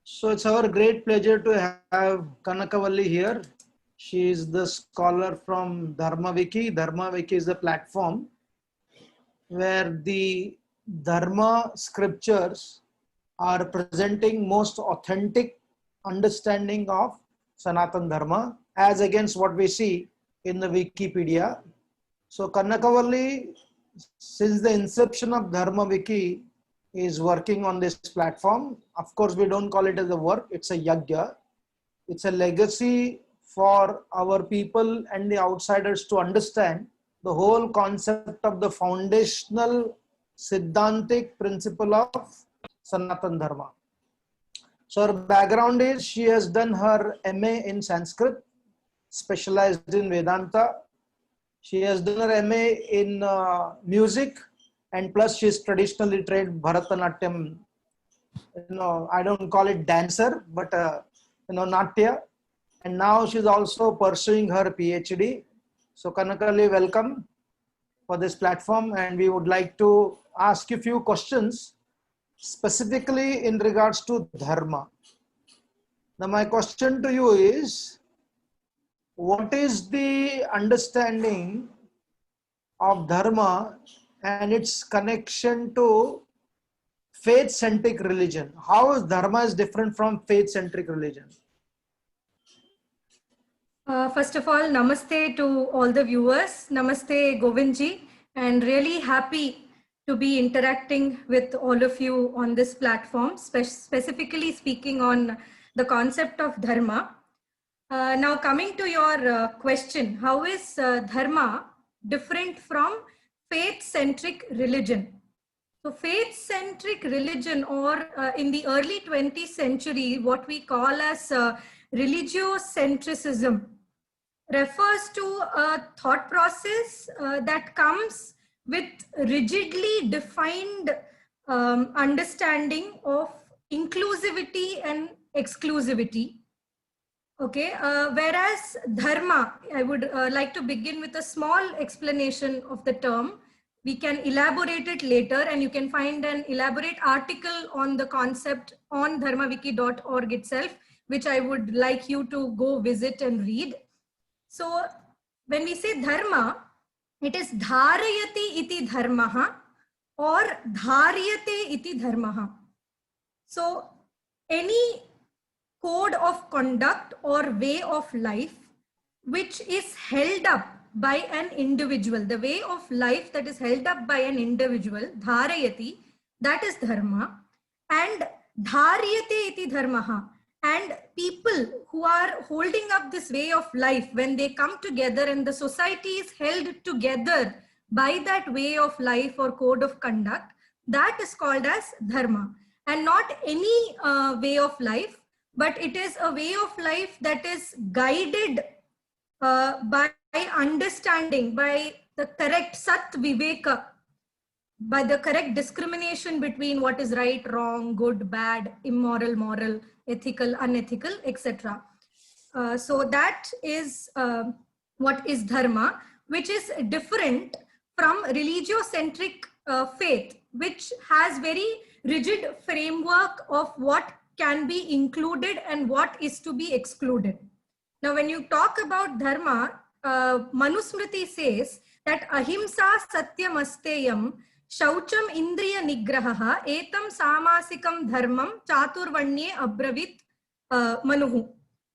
So it's our great pleasure to have Kanakavalli here. She is the scholar from Dharmaviki. Dharmaviki is a platform where the Dharma scriptures are presenting most authentic understanding of Sanatan Dharma as against what we see in the Wikipedia. So Kanakavalli, since the inception of Dharma Wiki, is working on this platform. Of course, we don't call it as a work, it's a yagya. It's a legacy for our people and the outsiders to understand the whole concept of the foundational Siddhantic principle of Sanatan Dharma. So her background is she has done her MA in Sanskrit, specialized in Vedanta. She has done her MA in music, and plus she's traditionally trained Bharatanatyam. I don't call it dancer, but Natya. And now she's also pursuing her PhD. So Kanakali, welcome for this platform, and we would like to ask you a few questions specifically in regards to Dharma. Now my question to you is, what is the understanding of Dharma and its connection to faith-centric religion? How is Dharma is different from faith-centric religion? First of all, namaste to all the viewers. Namaste, Govindji, and really happy to be interacting with all of you on this platform, specifically speaking on the concept of Dharma. Now coming to your question, how is Dharma different from faith-centric religion? So faith-centric religion, or in the early 20th century, what we call as religiocentrism, refers to a thought process that comes with rigidly defined understanding of inclusivity and exclusivity. Okay, whereas Dharma, I would like to begin with a small explanation of the term. We can elaborate it later, and you can find an elaborate article on the concept on dharmawiki.org itself, which I would like you to go visit and read. So when we say Dharma, it is dharayati iti dharmaha or dharyate iti dharmaha. So any code of conduct or way of life which is held up by an individual, the way of life that is held up by an individual, dharayati, that is dharma, and dharyate iti dharmaha. And people who are holding up this way of life, when they come together and the society is held together by that way of life or code of conduct, that is called as dharma. And not any way of life, but it is a way of life that is guided by understanding, by the correct sat viveka, by the correct discrimination between what is right, wrong, good, bad, immoral, moral, ethical, unethical, etc. So that is what is dharma, which is different from religiocentric faith, which has very rigid framework of what can be included and what is to be excluded. Now, when you talk about dharma, Manusmriti says that ahimsa satyam asteyam shaucham indriya nigraha etam samasikam dharmam chaturvanye abravit manuhu.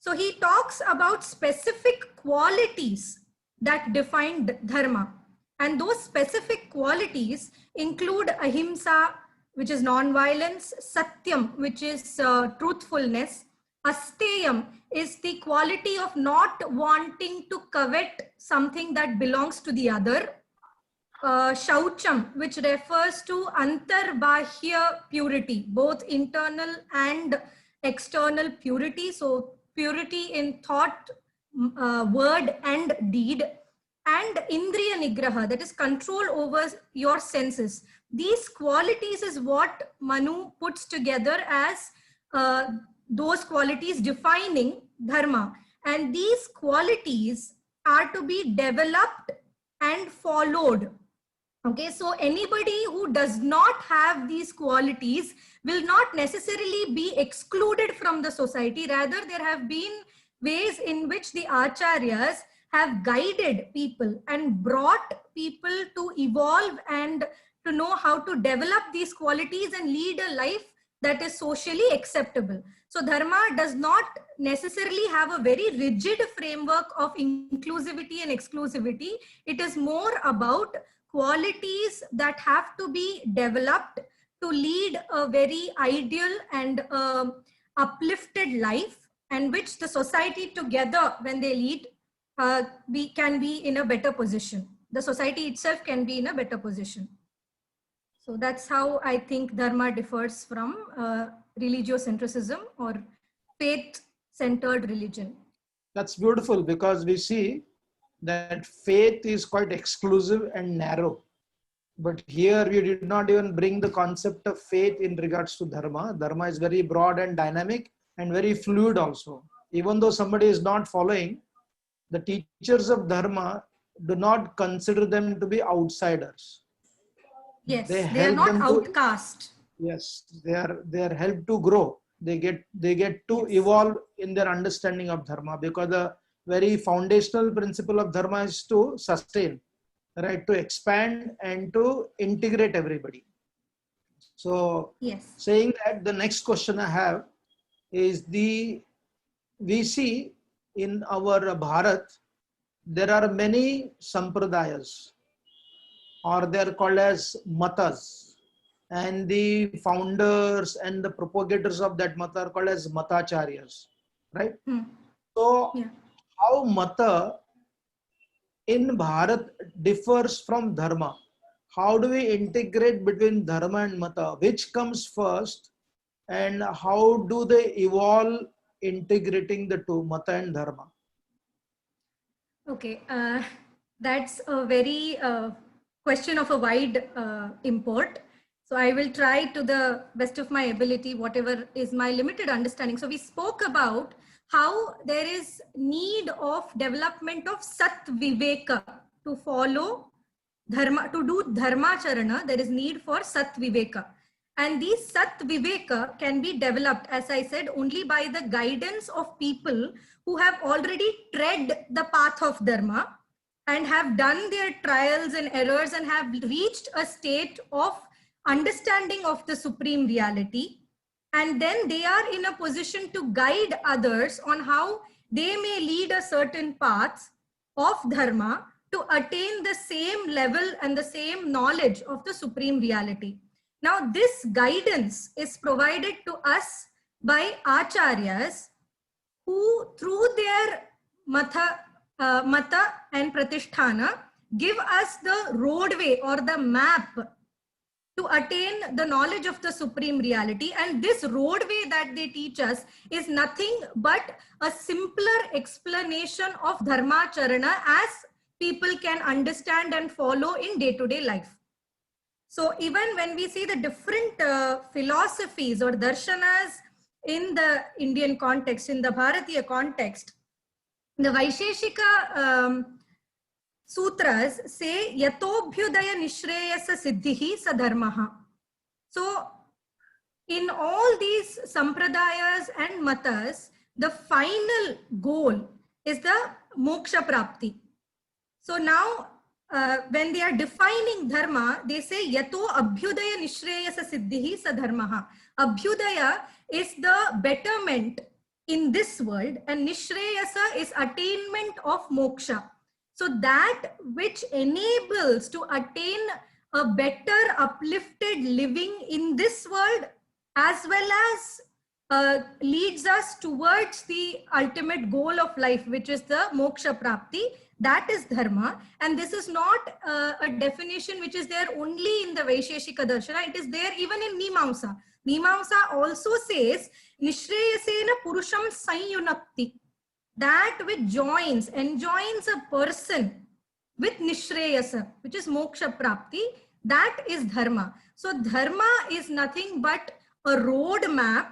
So he talks about specific qualities that define dharma, and those specific qualities include ahimsa, which is non-violence, satyam, which is truthfulness, asteyam is the quality of not wanting to covet something that belongs to the other, shaucham, which refers to antarbahya purity, both internal and external purity, so purity in thought, word and deed, and indriya nigraha, that is control over your senses. These qualities is what Manu puts together as those qualities defining dharma, and these qualities are to be developed and followed Okay, so anybody who does not have these qualities will not necessarily be excluded from the society. Rather, there have been ways in which the acharyas have guided people and brought people to evolve and to know how to develop these qualities and lead a life that is socially acceptable. So dharma does not necessarily have a very rigid framework of inclusivity and exclusivity. It is more about qualities that have to be developed to lead a very ideal and uplifted life, and which the society together, when they lead, we can be in a better position. The society itself can be in a better position. So that's how I think dharma differs from religiocentrism or faith-centered religion. That's beautiful, because we see that faith is quite exclusive and narrow. But here we did not even bring the concept of faith in regards to dharma. Dharma is very broad and dynamic and very fluid also. Even though somebody is not following, the teachers of dharma do not consider them to be outsiders. Yes, they are not outcast. Yes, they are helped to grow. They get to evolve in their understanding of dharma, because the very foundational principle of dharma is to sustain, right, to expand and to integrate everybody. So yes, saying that, the next question I have is, we see in our Bharat there are many sampradayas, or they are called as matas, and the founders and the propagators of that mata are called as matacharyas, right? So yeah. how mata in Bharat differs from dharma? How do we integrate between dharma and mata? Which comes first, and how do they evolve integrating the two, mata and dharma? Okay, that's a very question of a wide import. So I will try to the best of my ability, whatever is my limited understanding. So we spoke about how there is need of development of sat viveka to follow dharma, to do dharma charana. There is need for sat viveka. And these sat viveka can be developed, as I said, only by the guidance of people who have already tread the path of dharma and have done their trials and errors and have reached a state of understanding of the supreme reality. And then they are in a position to guide others on how they may lead a certain path of dharma to attain the same level and the same knowledge of the supreme reality. Now, this guidance is provided to us by acharyas, who through their mata and pratisthana give us the roadway or the map to attain the knowledge of the supreme reality. And this roadway that they teach us is nothing but a simpler explanation of dharma charana as people can understand and follow in day-to-day life. So even when we see the different philosophies or darshanas in the Indian context, in the Bharatiya context, the Vaisheshika sutras say yatobhyudaya nishreyasa siddhihi sadharmaha. So in all these sampradayas and matas, the final goal is the moksha prapti. So now when they are defining dharma, they say yato abhyudaya nishreyasa siddhihi sadharmaha. Abhyudaya is the betterment in this world, and nishreyasa is attainment of moksha. So that which enables to attain a better uplifted living in this world, as well as leads us towards the ultimate goal of life, which is the moksha prapti. That is dharma. And this is not a definition which is there only in the Vaisheshika Darshana. It is there even in Mimamsa. Mimamsa also says, Nishreyasena Purusham Sanyunakti. That which enjoins a person with Nishreyasa, which is moksha prapti, that is dharma. So dharma is nothing but a roadmap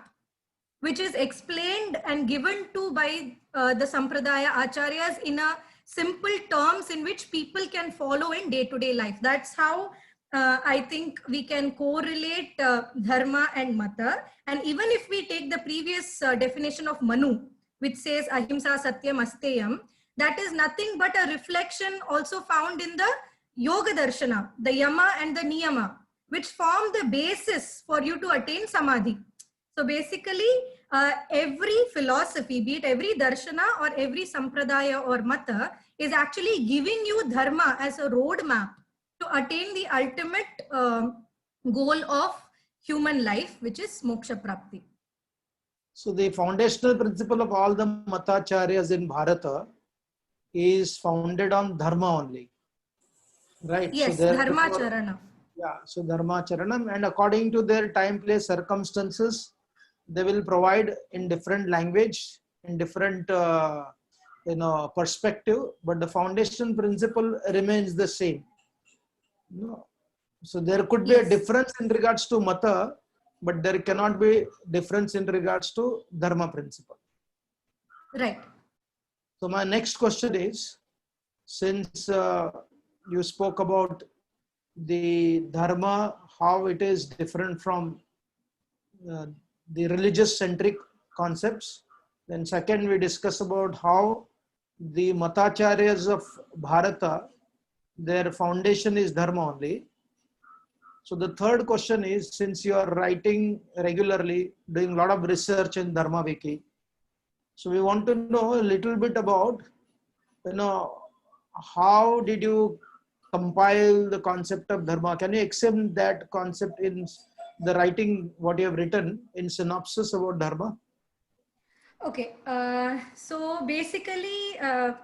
which is explained and given to by the Sampradaya Acharyas in a simple terms in which people can follow in day-to-day life. That's how I think we can correlate dharma and mata. And even if we take the previous definition of Manu, which says ahimsa satyam asteyam, that is nothing but a reflection also found in the Yoga Darshana, the Yama and the Niyama, which form the basis for you to attain Samadhi. So basically, every philosophy, be it every Darshana or every Sampradaya or Mata, is actually giving you Dharma as a roadmap to attain the ultimate goal of human life, which is Moksha Prapti. So the foundational principle of all the Matacharyas in Bharata is founded on Dharma only. Right? Yes, so Dharma Charana. Yeah, so Dharma Charanam, and according to their time, place, circumstances, they will provide in different language, in different perspective, but the foundation principle remains the same. So there could be a difference in regards to Mata, but there cannot be difference in regards to Dharma principle. Right. So my next question is, since you spoke about the Dharma, how it is different from the religious centric concepts. Then second, we discuss about how the Matacharyas of Bharata, their foundation is Dharma only. So the third question is, since you are writing regularly, doing a lot of research in Dharma Wiki, so we want to know a little bit about, how did you compile the concept of Dharma? Can you explain that concept in the writing, what you have written in synopsis about Dharma? Okay, so basically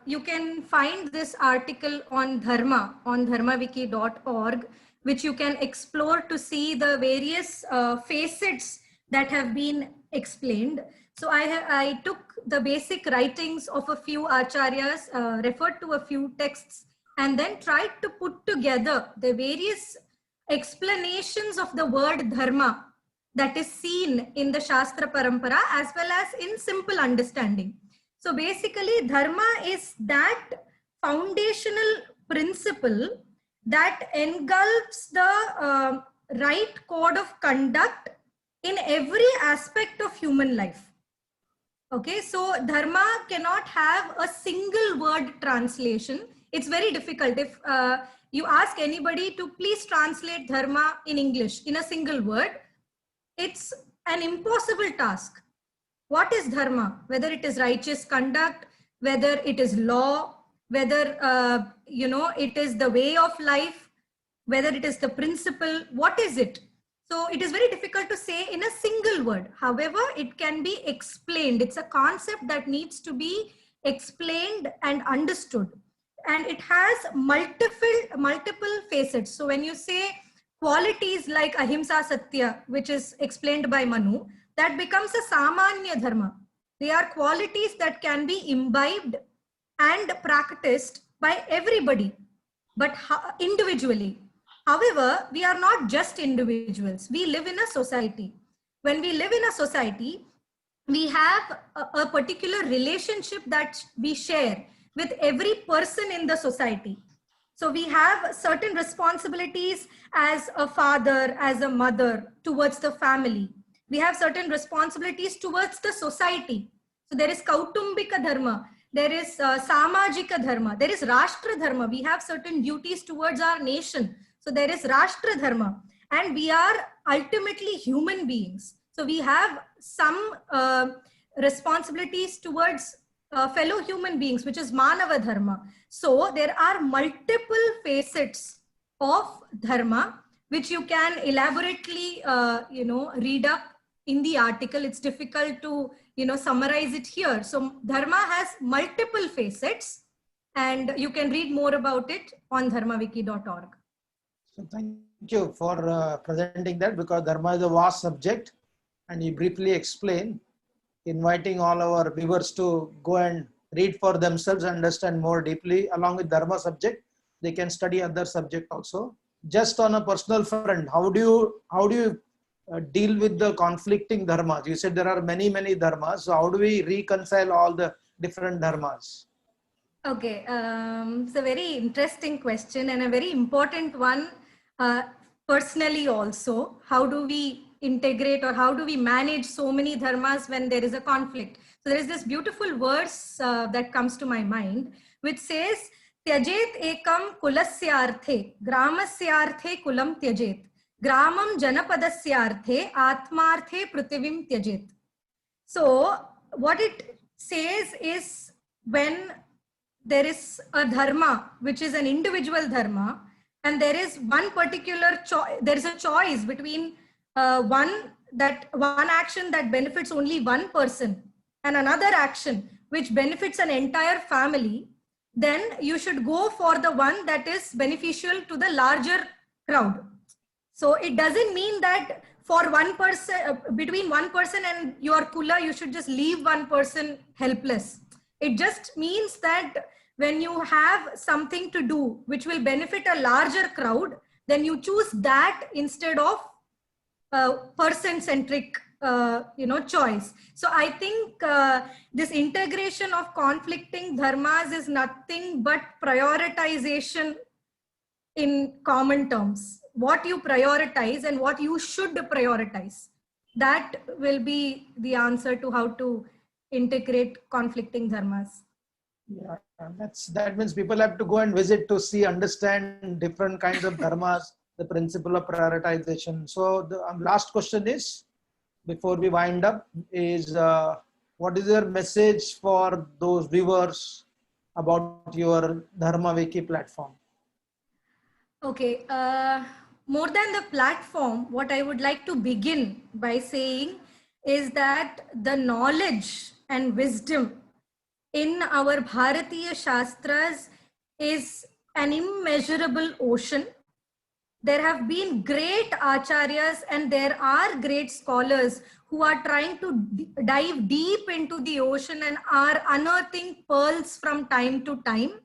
you can find this article on Dharma on dharmawiki.org, which you can explore to see the various facets that have been explained. So I took the basic writings of a few acharyas, referred to a few texts, and then tried to put together the various explanations of the word Dharma that is seen in the Shastra Parampara as well as in simple understanding. So basically, Dharma is that foundational principle that engulfs the right code of conduct in every aspect of human life. Okay, so Dharma cannot have a single word translation. It's very difficult. If you ask anybody to please translate Dharma in English in a single word, it's an impossible task. What is Dharma? Whether it is righteous conduct, whether it is law, whether it is the way of life, whether it is the principle, what is it? So it is very difficult to say in a single word. However, it can be explained. It's a concept that needs to be explained and understood. And it has multiple facets. So when you say qualities like ahimsa satya, which is explained by Manu, that becomes a samanya dharma. They are qualities that can be imbibed and practiced by everybody, but individually. However, we are not just individuals. We live in a society. When we live in a society, we have a particular relationship that we share with every person in the society. So we have certain responsibilities as a father, as a mother towards the family. We have certain responsibilities towards the society. So there is Kautumbika Dharma, there is Samajika Dharma, there is Rashtra Dharma. We have certain duties towards our nation. So there is Rashtra Dharma, and we are ultimately human beings. So we have some responsibilities towards fellow human beings, which is Manava Dharma. So there are multiple facets of Dharma, which you can elaborately, read up in the article. It's difficult to, summarize it here. So Dharma has multiple facets, and you can read more about it on dharmawiki.org. So thank you for presenting that, because Dharma is a vast subject, and you briefly explain, inviting all our viewers to go and read for themselves and understand more deeply. Along with Dharma subject, they can study other subject also. Just on a personal front, how do you deal with the conflicting dharmas? You said there are many dharmas. So how do we reconcile all the different dharmas? Okay, it's a very interesting question and a very important one. personally also, how do we integrate or how do we manage so many dharmas when there is a conflict? So there is this beautiful verse that comes to my mind, which says, Tyajet ekam kulasyarthe, gramasyarthe kulam tyajet, gramam janapadasyarthe, atmarthe prithivim tyajet. So what it says is, when there is a dharma, which is an individual dharma, and there is one particular choice, there is a choice between one action that benefits only one person and another action which benefits an entire family, then you should go for the one that is beneficial to the larger crowd. So it doesn't mean that for one person, between one person and your kula, you should just leave one person helpless. It just means that when you have something to do which will benefit a larger crowd, then you choose that instead of person-centric choice. So I think this integration of conflicting dharmas is nothing but prioritization in common terms. What you prioritize and what you should prioritize, that will be the answer to how to integrate conflicting dharmas. Yeah, that means people have to go and visit to see, understand different kinds of dharmas, the principle of prioritization. So the last question is, before we wind up, is what is your message for those viewers about your Dharma Wiki platform? Okay, more than the platform, what I would like to begin by saying is that the knowledge and wisdom in our Bharatiya Shastras is an immeasurable ocean. There have been great acharyas and there are great scholars who are trying to dive deep into the ocean and are unearthing pearls from time to time.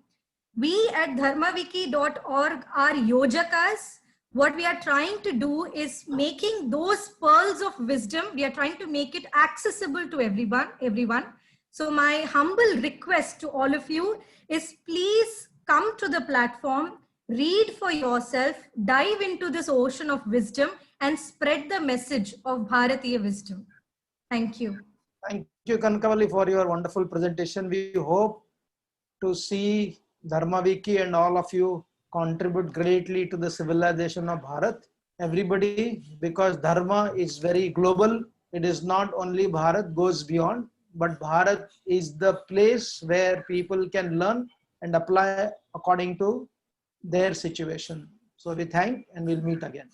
We at dharmawiki.org are yojakas. What we are trying to do is making those pearls of wisdom, we are trying to make it accessible to everyone. So my humble request to all of you is, please come to the platform, read for yourself, dive into this ocean of wisdom and spread the message of Bharatiya wisdom. Thank you. Thank you, Kanakavalli, for your wonderful presentation. We hope to see Dharma Wiki and all of you contribute greatly to the civilization of Bharat. Everybody, because Dharma is very global. It is not only Bharat, goes beyond, but Bharat is the place where people can learn and apply according to their situation. So we thank and we'll meet again.